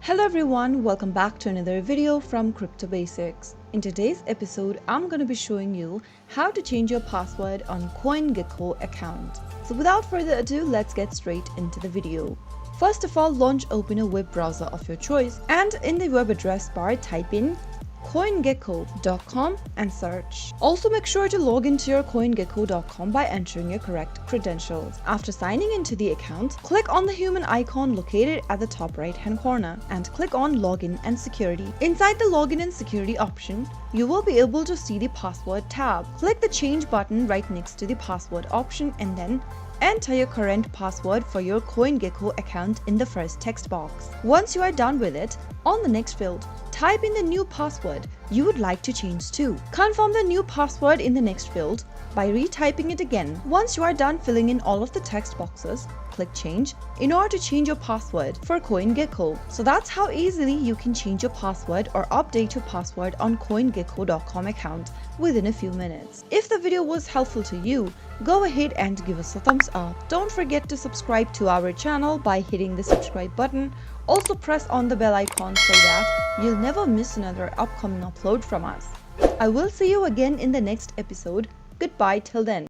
Hello everyone, welcome back to another video from Crypto Basics. In today's episode, I'm going to be showing you how to change your password on CoinGecko account. So without further ado, let's get straight into the video. First of all, open a web browser of your choice and in the web address bar type in CoinGecko.com and search. Also make sure to log into your CoinGecko.com by entering your correct credentials. After signing into the account, click on the human icon located at the top right hand corner and click on Login and Security. Inside the Login and Security option, you will be able to see the Password tab. Click the Change button right next to the Password option and then enter your current password for your CoinGecko account in the first text box. Once you are done with it, on the next field, type in the new password you would like to change to. Confirm the new password in the next field by retyping it again. Once you are done filling in all of the text boxes, click Change in order to change your password for CoinGecko. So that's how easily you can change your password or update your password on CoinGecko.com account within a few minutes. If the video was helpful to you, go ahead and give us a thumbs up. Don't forget to subscribe to our channel by hitting the subscribe button. Also press on the bell icon so that you'll never miss another upcoming upload from us. I will see you again in the next episode. Goodbye till then.